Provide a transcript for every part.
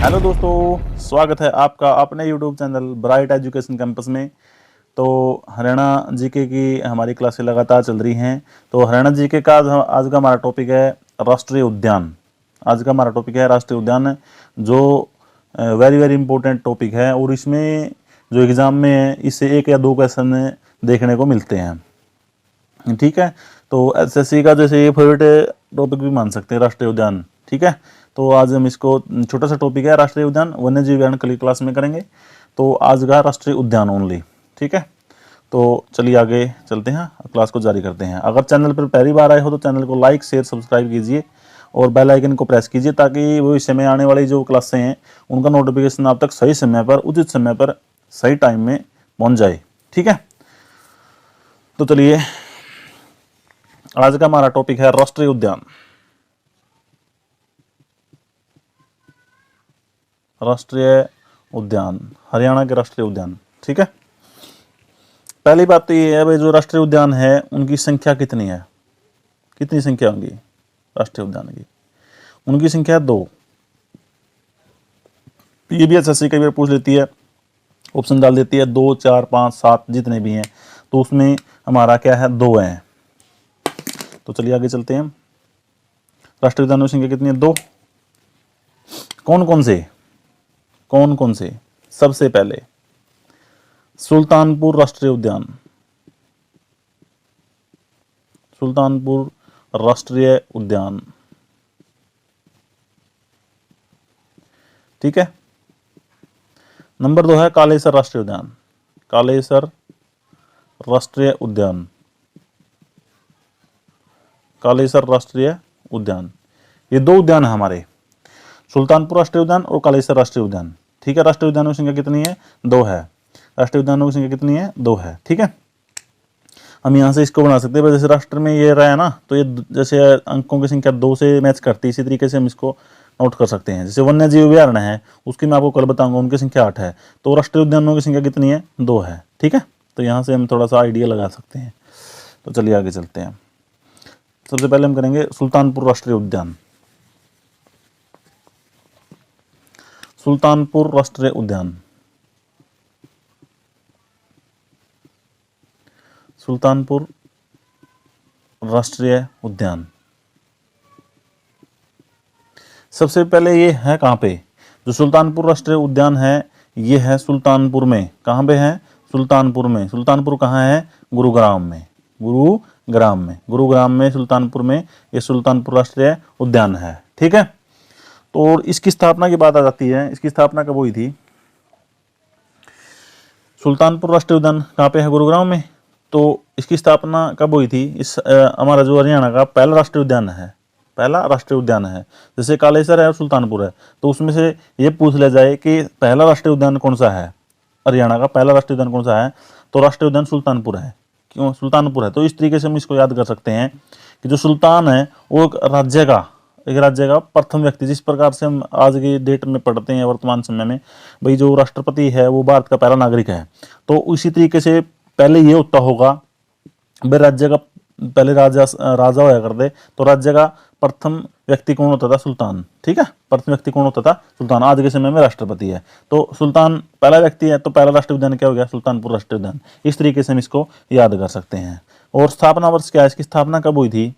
Hello दोस्तों, स्वागत है आपका अपने YouTube channel bright education campus में। तो हरियाणा जीके की हमारी क्लासें लगातार चल रही हैं। तो हरियाणा जीके का आज का हमारा टॉपिक है राष्ट्रीय उद्यान। आज का हमारा टॉपिक है राष्ट्रीय उद्यान, जो वेरी वेरी इंपॉर्टेंट टॉपिक है और इसमें जो एग्ज़ाम में है इससे 1 या 2 क्वेश्चन देखने को मिलते हैं। ठीक है, तो एसएससी का जैसे ये फेवरेट टॉपिक भी मान सकते हैं राष्ट्रीय उद्यान। ठीक है, तो आज हम इसको छोटा सा टॉपिक है राष्ट्रीय उद्यान वन्य जीव विहार कल की क्लास में करेंगे। तो आज का राष्ट्रीय उद्यान ओनली। ठीक है, तो चलिए आगे चलते हैं, क्लास को जारी करते हैं। अगर चैनल पर पहली बार आए हो तो चैनल को लाइक शेयर सब्सक्राइब कीजिए और बेल आइकन को प्रेस कीजिए ताकि भविष्य में आने वाली जो क्लासें हैं उनका नोटिफिकेशन आप तक सही समय पर, उचित समय पर, सही टाइम में पहुंच जाए। ठीक है, तो चलिए आज का हमारा टॉपिक है राष्ट्रीय उद्यान। राष्ट्रीय उद्यान, हरियाणा के राष्ट्रीय उद्यान। ठीक है, पहली बात तो ये है भाई, जो राष्ट्रीय उद्यान है उनकी संख्या कितनी है, कितनी संख्या होगी राष्ट्रीय उद्यान की? उनकी संख्या 2। ये भी एसएससी कई बार पूछ लेती है, ऑप्शन डाल देती है 2, 4, 5, 7 जितने भी हैं, तो उसमें हमारा क्या है 2 है। तो चलिए आगे चलते हैं। राष्ट्रीय उद्यानों की संख्या कितनी है? 2। कौन कौन से? सबसे पहले सुल्तानपुर राष्ट्रीय उद्यान, सुल्तानपुर राष्ट्रीय उद्यान। ठीक है, नंबर 2 है कालेसर राष्ट्रीय उद्यान, कालेसर राष्ट्रीय उद्यान, कालेसर राष्ट्रीय उद्यान। ये 2 उद्यान है हमारे, सुल्तानपुर राष्ट्रीय उद्यान और कालेसर राष्ट्रीय उद्यान। ठीक है, राष्ट्रीय उद्यानों की संख्या कितनी है? 2 है। राष्ट्रीय उद्यानों की संख्या कितनी है? 2 है। ठीक है, हम यहाँ से इसको बना सकते हैं, जैसे राष्ट्र में ये रहा है ना, तो ये जैसे अंकों की संख्या 2 से मैच करती है, इसी तरीके से हम इसको नोट कर सकते हैं। जैसे वन्य जीव अभयारण्य है, उसकी मैं आपको कल बताऊंगा, उनकी संख्या 8 है। तो राष्ट्रीय उद्यानों की संख्या कितनी है? 2 है। ठीक है, तो यहाँ से हम थोड़ा सा आइडिया लगा सकते हैं। तो चलिए आगे चलते हैं। सबसे पहले हम करेंगे सुल्तानपुर राष्ट्रीय उद्यान। सुल्तानपुर राष्ट्रीय उद्यान, सुल्तानपुर राष्ट्रीय उद्यान। सबसे पहले ये है कहाँ पे? जो सुल्तानपुर राष्ट्रीय उद्यान है ये है सुल्तानपुर में। कहाँ पे है? सुल्तानपुर में। सुल्तानपुर कहाँ है? गुरुग्राम में। गुरुग्राम में सुल्तानपुर में ये सुल्तानपुर राष्ट्रीय उद्यान है। ठीक है, तो और इसकी स्थापना की बात आ जाती है। इसकी स्थापना कब हुई थी? सुल्तानपुर राष्ट्रीय उद्यान कहाँ पे है? गुरुग्राम में। तो इसकी स्थापना कब हुई थी? इस हमारा जो हरियाणा का पहला राष्ट्रीय उद्यान है, पहला राष्ट्रीय उद्यान है। जैसे कालेसर है और सुल्तानपुर है, तो उसमें से ये पूछ लिया जाए कि पहला राष्ट्रीय उद्यान कौन सा है, हरियाणा का पहला राष्ट्रीय उद्यान कौन सा है, तो राष्ट्रीय उद्यान सुल्तानपुर है। क्यों सुल्तानपुर है? तो इस तरीके से हम इसको याद कर सकते हैं कि जो सुल्तान है वो एक राज्य का प्रथम व्यक्ति, जिस प्रकार से हम आज की डेट में पढ़ते हैं वर्तमान समय में, भाई जो राष्ट्रपति है वो भारत का पहला नागरिक है। तो इसी तरीके से पहले ये होता होगा भाई, राज्य का पहले राजा होया करते, तो राज्य का प्रथम व्यक्ति कौन होता था? सुल्तान। ठीक है, प्रथम व्यक्ति कौन होता था? सुल्तान। आज के समय में राष्ट्रपति है, तो सुल्तान पहला व्यक्ति है, तो पहला राष्ट्रीय उद्यान क्या हो गया? सुल्तानपुर राष्ट्रीय उद्यान। इस तरीके से हम इसको याद कर सकते हैं। और स्थापना वर्ष क्या है? इसकी स्थापना कब हुई थी?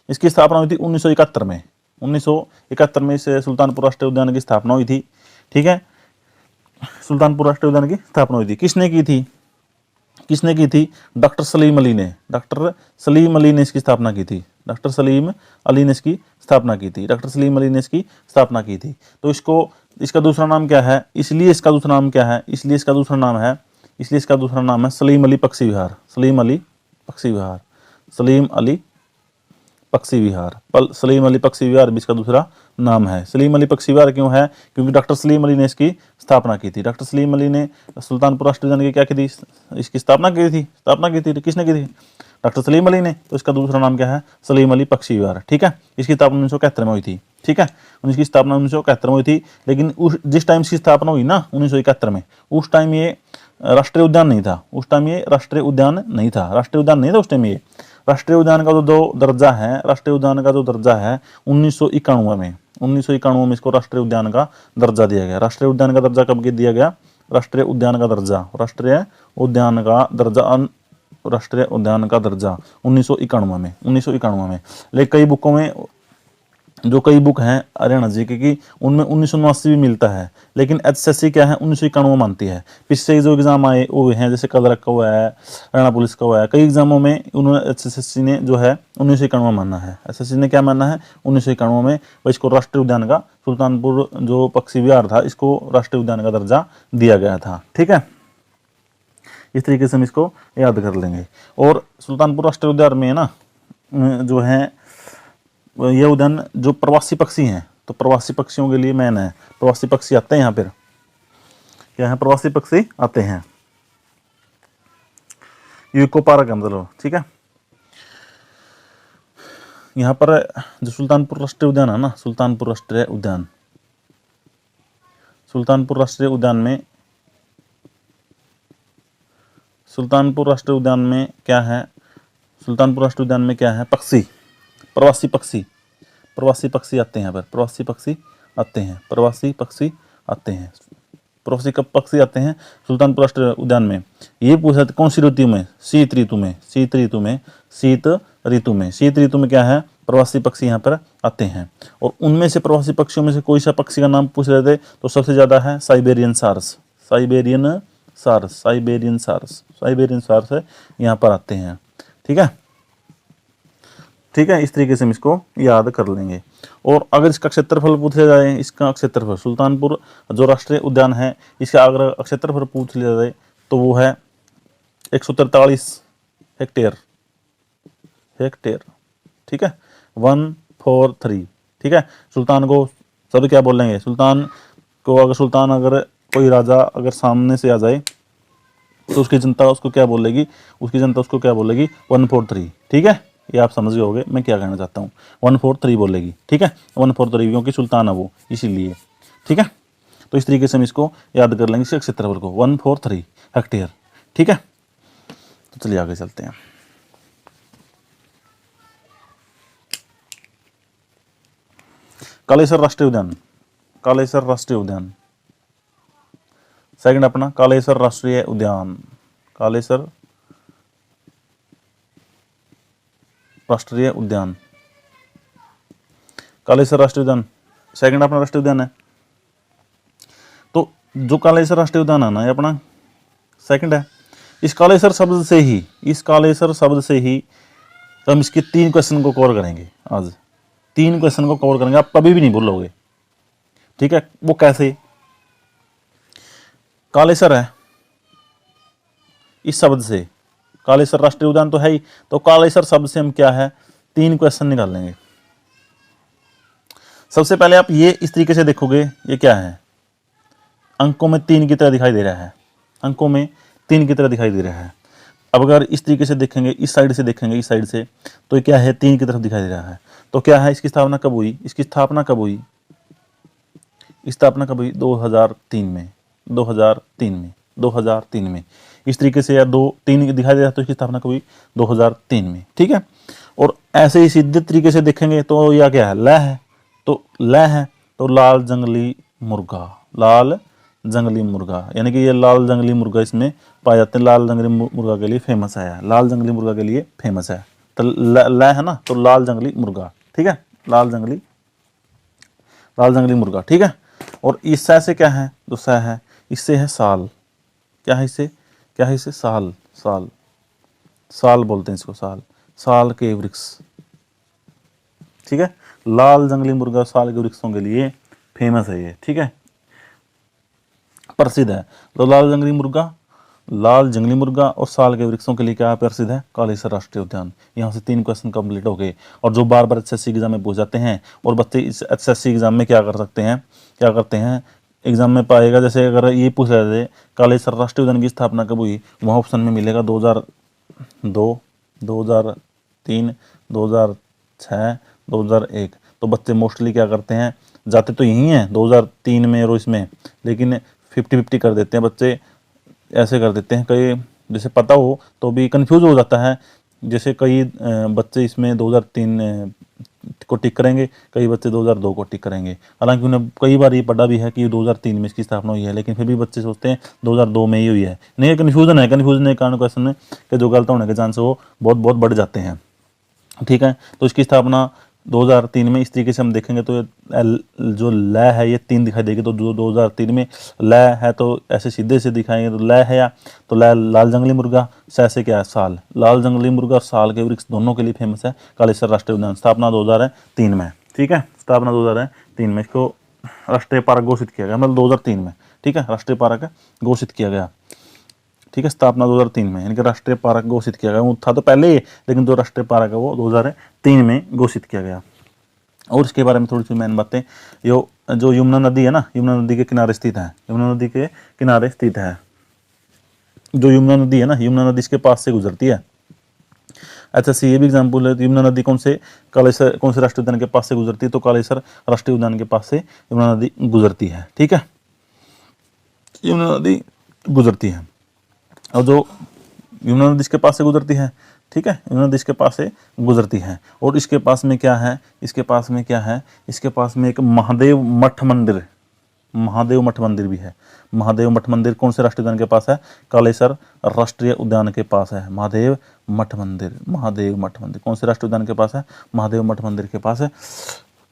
इसकी स्थापना हुई थी 1971 में। 1971 में इस सुल्तानपुर राष्ट्रीय उद्यान की स्थापना हुई थी। ठीक है, सुल्तानपुर राष्ट्रीय उद्यान की स्थापना हुई थी। किसने की थी? डॉक्टर सलीम अली ने। डॉक्टर सलीम अली ने इसकी स्थापना की थी। डॉक्टर सलीम अली ने इसकी स्थापना की थी। डॉक्टर सलीम अली ने इसकी स्थापना की थी। तो इसका दूसरा नाम क्या है? इसलिए इसका दूसरा नाम है सलीम अली पक्षी विहार। सलीम अली पक्षी विहार भी इसका दूसरा नाम है। सलीम अली पक्षी विहार क्यों है? क्योंकि डॉक्टर सलीम अली ने इसकी स्थापना की थी। डॉक्टर सलीम अली ने सुल्तानपुर राष्ट्रीय उद्यान की क्या की थी? इसकी स्थापना की थी। किसने की थी? डॉक्टर सलीम अली ने। तो इसका दूसरा नाम क्या है? सलीम अली पक्षी विहार। ठीक है, इसकी स्थापना 1971 में हुई थी। ठीक है, इसकी स्थापना 1971 में हुई थी। लेकिन जिस टाइम इसकी स्थापना हुई ना 1971 में, उस टाइम ये राष्ट्रीय उद्यान नहीं था। राष्ट्रीय उद्यान नहीं था उस टाइम ये। राष्ट्रीय उद्यान का जो दर्जा है, राष्ट्रीय उद्यान का जो दर्जा है 1991 में, 1991 में इसको राष्ट्रीय उद्यान का दर्जा दिया गया। राष्ट्रीय उद्यान का दर्जा कब दिया गया? राष्ट्रीय उद्यान का दर्जा, राष्ट्रीय उद्यान का दर्जा, राष्ट्रीय उद्यान का दर्जा 1991 में, 1991 में। लेकिन कई बुकों में, जो कई बुक हैं हरियाणा जी की, उनमें 1989 भी मिलता है, लेकिन एचएसएससी क्या है 1991 मानती है। पिछले जो एग्जाम आए वो हैं, जैसे कलरक का हुआ है, हरियाणा पुलिस का हुआ है, कई एग्जामों में उन्होंने एचएसएससी ने जो है 1991 माना है। एचएसएससी ने क्या माना है 1991 में, और इसको राष्ट्रीय उद्यान का, सुल्तानपुर जो पक्षी विहार था इसको राष्ट्रीय उद्यान का दर्जा दिया गया था। ठीक है, इस तरीके से हम इसको याद कर लेंगे। और सुल्तानपुर राष्ट्रीय उद्यान में ना जो है ये उद्यान जो प्रवासी पक्षी हैं, तो प्रवासी पक्षियों के लिए मैन है, प्रवासी पक्षी आते हैं यहाँ पर, क्या है, प्रवासी पक्षी आते हैं, यूको पार्क है मतलब। ठीक है, यहाँ पर जो सुल्तानपुर राष्ट्रीय उद्यान है ना, सुल्तानपुर राष्ट्रीय उद्यान, सुल्तानपुर राष्ट्रीय उद्यान में, सुल्तानपुर राष्ट्रीय उद्यान में क्या है, सुल्तानपुर राष्ट्रीय उद्यान में क्या है, पक्षी, प्रवासी पक्षी, प्रवासी पक्षी आते हैं यहाँ पर, प्रवासी पक्षी आते हैं, प्रवासी पक्षी आते हैं, प्रवासी कब पक्षी आते हैं सुल्तानपुर राष्ट्रीय उद्यान में। ये पूछा कौन सी ऋतु में? शीत ऋतु में, शीत ऋतु में, शीत ऋतु में, शीत ऋतु में क्या है, प्रवासी पक्षी यहाँ पर आते हैं। और उनमें से प्रवासी पक्षियों में से कोई सा पक्षी का नाम पूछ रहे थे, तो सबसे ज्यादा है Siberian sarus, Siberian sarus, Siberian sarus, Siberian sarus है, यहाँ पर आते हैं। ठीक है, ठीक है, इस तरीके से हम इसको याद कर लेंगे। और अगर इसका क्षेत्रफल पूछा जाए, इसका क्षेत्रफल, सुल्तानपुर जो राष्ट्रीय उद्यान है इसका अगर क्षेत्रफल पूछ लिया जाए तो वो है 143 हेक्टेयर, हेक्टेयर। ठीक है, 143। ठीक है, सुल्तान को सब क्या बोलेंगे, सुल्तान को अगर, सुल्तान अगर कोई राजा अगर सामने से आ जाए तो उसकी जनता उसको क्या बोलेगी, उसकी जनता उसको क्या बोलेगी, 143। ठीक है, ये आप समझ गए होगे मैं क्या कहना चाहता हूँ, 143 बोलेगी। ठीक है, 143 क्योंकि सुल्तान है वो, इसीलिए। ठीक है, तो इस तरीके से हम इसको याद कर लेंगे, इसके क्षेत्रफल को 143 हेक्टेयर। ठीक है, तो चलिए आगे चलते हैं। कालेसर राष्ट्रीय उद्यान, कालेसर राष्ट्रीय उद्यान, सेकंड अपना कालेसर राष्ट्रीय उद्यान, कालेसर राष्ट्रीय उद्यान, कालेसर राष्ट्रीय उद्यान सेकंड अपना राष्ट्रीय उद्यान है। तो जो कालेसर राष्ट्रीय उद्यान है ना ये अपना सेकंड है। इस कालेसर शब्द से ही, इस कालेसर शब्द से ही तो हम इसके 3 क्वेश्चन को कवर करेंगे आज, 3 क्वेश्चन को कवर करेंगे, आप कभी भी नहीं भूलोगे। ठीक है, वो कैसे, कालेसर है, इस शब्द से, कालेसर राष्ट्रीय उद्यान तो है ही, तो कालेसर शब्द से हम क्या है 3 क्वेश्चन निकाल लेंगे। सबसे पहले आप ये इस तरीके से देखोगे, ये क्या है, अंकों में 3 की तरह दिखाई दे रहा है, अंकों में 3 की तरह दिखाई दे रहा है। अब अगर इस तरीके से देखेंगे, इस साइड से देखेंगे, इस साइड से, तो ये क्या है 3 की तरफ दिखाई दे रहा है। तो क्या है, इसकी स्थापना कब हुई, इसकी स्थापना कब हुई, स्थापना कब हुई 2003 में, 2003 में, 2003 में। इस तरीके से या 2-3 दिखाई दे रहा है, तो इसकी स्थापना कब हुई 2003 में। ठीक है, और ऐसे ही सीधे तरीके से देखेंगे तो यह क्या है, लय है, तो लय है तो लाल जंगली मुर्गा, लाल जंगली मुर्गा, यानी कि ये लाल जंगली मुर्गा इसमें पाए जाते हैं, लाल जंगली मुर्गा के लिए फेमस है, लाल जंगली मुर्गा के लिए फेमस है। तो लय है ना, तो लाल जंगली मुर्गा। ठीक है, लाल जंगली मुर्गा। ठीक है, और इस से क्या है, जो स है इससे है साल, क्या है इससे, क्या है इससे, साल, साल, साल बोलते हैं इसको, साल, साल के वृक्ष। ठीक है, लाल जंगली मुर्गा साल के वृक्षों के लिए फेमस है ये। ठीक है, प्रसिद्ध है। तो लाल जंगली मुर्गा, लाल जंगली मुर्गा और साल के वृक्षों के लिए क्या प्रसिद्ध है, कालेसर राष्ट्रीय उद्यान। यहाँ से 3 क्वेश्चन कंप्लीट हो गए, और जो बार बार एचएससी एग्जाम में पूछ जाते हैं, और बच्चे इस एचएससी एग्जाम में क्या कर सकते हैं, क्या करते हैं, एग्जाम में पाएगा, जैसे अगर ये पूछ रहे थे कालेसर राष्ट्रीय उद्यान की स्थापना कब हुई, वहाँ ऑप्शन में मिलेगा 2002, 2003, 2006, 2001। तो बच्चे मोस्टली क्या करते हैं, जाते तो यही हैं 2003 में और इसमें, लेकिन 50-50 कर देते हैं बच्चे, ऐसे कर देते हैं, कई जैसे पता हो तो भी कंफ्यूज हो जाता है, जैसे कई बच्चे इसमें 2003 को टिक करेंगे, कई बच्चे 2002 को टिक करेंगे। हालांकि उन्हें कई बार ये पढ़ा भी है कि 2003 में इसकी स्थापना हुई है, लेकिन फिर भी बच्चे सोचते हैं 2002 में ही हुई है। नहीं, ये कन्फ्यूजन के कारण क्वेश्चन में कि जो गलत होने के चांस वो बहुत बहुत बढ़ जाते हैं। ठीक है, तो इसकी स्थापना 2003 में इस तरीके से हम देखेंगे तो जो लय है ये 3 दिखाई देगी। तो जो 2003 में लय है तो ऐसे सीधे से दिखाएंगे तो लय है या तो लय लाल जंगली मुर्गा, स से क्या है साल। लाल जंगली मुर्गा और साल के वृक्ष दोनों के लिए फेमस है कालेश्वर राष्ट्रीय उद्यान। स्थापना 2003 में। ठीक है, स्थापना 2003 में इसको राष्ट्रीय पार्क घोषित किया गया, मतलब 2003 में। ठीक है, राष्ट्रीय पार्क घोषित किया गया। ठीक है, स्थापना 2003 में, यानी कि राष्ट्रीय पार्क घोषित किया गया। वो था तो पहले ही, लेकिन जो राष्ट्रीय पार्क है वो 2003 में घोषित किया गया। और इसके बारे में थोड़ी सी मैंने बातें, जो यमुना नदी है ना, यमुना नदी के किनारे स्थित है। यमुना नदी के किनारे स्थित है जो यमुना नदी है ना, यमुना नदी इसके पास से गुजरती है। अच्छा सी ये भी एग्जाम्पल है, यमुना नदी कौन से राष्ट्रीय उद्यान के पास से गुजरती है, तो कालेश्वर राष्ट्रीय उद्यान के पास से यमुना नदी गुजरती है। ठीक है, यमुना नदी गुजरती है, और जो यमुना नदी इसके पास से गुजरती है। ठीक है, यमुना नदी इसके पास से गुजरती है। और इसके पास में क्या है, इसके पास में क्या है, इसके पास में एक महादेव मठ मंदिर भी है। महादेव मठ मंदिर कौन से राष्ट्रीय उद्यान के पास है, कालेश्वर राष्ट्रीय उद्यान के पास है। महादेव मठ मंदिर कौन से राष्ट्रीय उद्यान के पास है, महादेव मठ मंदिर के पास है।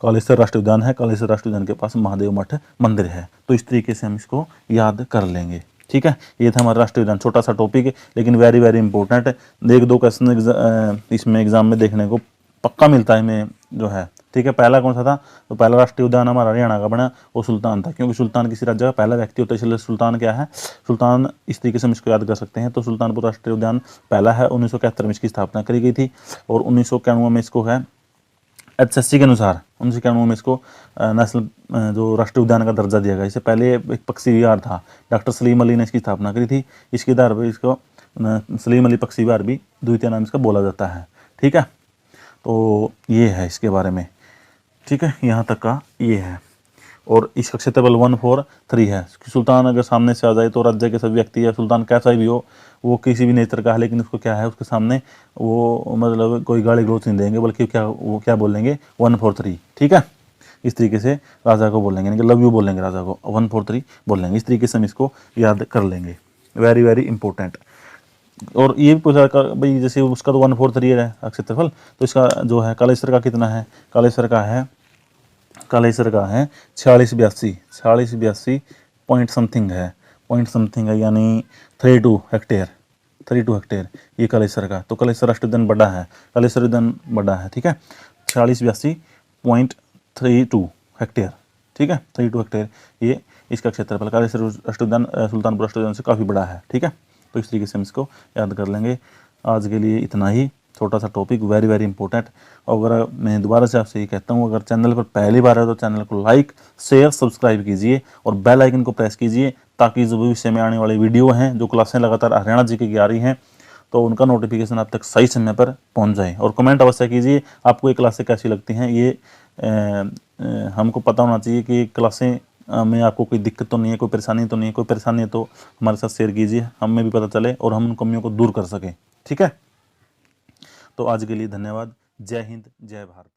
कालेश्वर राष्ट्रीय उद्यान है, कालेश्वर राष्ट्रीय उद्यान के पास महादेव मठ मंदिर है। तो इस तरीके से हम इसको याद कर लेंगे। ठीक है, ये था हमारा राष्ट्रीय उद्यान, छोटा सा टॉपिक लेकिन वेरी वेरी इंपॉर्टेंट है। 1-2 क्वेश्चन इसमें एग्जाम में देखने को पक्का मिलता है में जो है। ठीक है, पहला कौन सा था, तो पहला राष्ट्रीय उद्यान हमारा हरियाणा का बना वो सुल्तान था, क्योंकि सुल्तान किसी राज्य का पहला व्यक्ति होता है, इसलिए सुल्तान क्या है, सुल्तान। इस तरीके से हम इसको याद कर सकते हैं। तो सुल्तानपुर राष्ट्रीय उद्यान पहला है, 1971 में इसकी स्थापना करी गई थी, और 1991 में इसको है HSC के अनुसार 1991 में इसको नेशनल जो राष्ट्रीय उद्यान का दर्जा दिया गया। इससे पहले एक पक्षी विहार था, डॉक्टर सलीम अली ने इसकी स्थापना करी थी। इसके आधार पर इसको सलीम अली पक्षी विहार भी द्वितीय नाम इसका बोला जाता है। ठीक है, तो ये है इसके बारे में। ठीक है, यहाँ तक का ये है। और इसका क्षेत्रफल 143 है। सुल्तान अगर सामने से आ जाए तो राज्य के सभी व्यक्ति या सुल्तान कैसा भी हो, वो किसी भी नेचर का है, लेकिन उसको क्या है, उसके सामने वो मतलब कोई गाली गलौज नहीं देंगे, बल्कि वो क्या बोलेंगे 143। ठीक है, इस तरीके से राजा को बोलेंगे, यानी कि लव यू बोलेंगे राजा को, 143 बोलेंगे। इस तरीके से हम इसको याद कर लेंगे, वेरी वेरी इंपॉर्टेंट। और ये भी पूछा भाई, जैसे उसका तो 143 है क्षेत्रफल, तो इसका जो है कालेश्वर का कितना है, कालेश्वर का है 4682 पॉइंट समथिंग है, यानी 32 हेक्टेयर ये कालेश्वर का। तो कालेश्वर राष्ट्रीय उद्यान बड़ा है, कालेश्वर उद्यान बड़ा है। ठीक है, 4682.32 हेक्टेयर। ठीक है, 32 हेक्टेयर ये इसका क्षेत्रफल। कालेश्वर राष्ट्रीय उद्यान सुल्तानपुर राष्ट्रीय उद्यान से काफ़ी बड़ा है। ठीक है, तो इस तरीके से हम इसको याद कर लेंगे। आज के लिए इतना ही, छोटा सा टॉपिक, वेरी वेरी इंपॉर्टेंट। और अगर मैं दोबारा से आपसे ये कहता हूँ, अगर चैनल पर पहली बार है तो चैनल को लाइक शेयर सब्सक्राइब कीजिए और बेल आइकन को प्रेस कीजिए, ताकि जो भविष्य में आने वाली वीडियो हैं, जो क्लासें लगातार हरियाणा जी की आ रही हैं, तो उनका नोटिफिकेशन आप तक सही समय पर पहुंच जाए। और कमेंट अवश्य कीजिए आपको ये क्लासें कैसी लगती हैं। ये हमको पता होना चाहिए कि क्लासें में आपको कोई दिक्कत तो नहीं है, कोई परेशानी तो नहीं है। कोई परेशानी है तो हमारे साथ शेयर कीजिए, हमें भी पता चले और हम उन कमियों को दूर कर सकें। ठीक है, तो आज के लिए धन्यवाद। जय हिंद, जय भारत।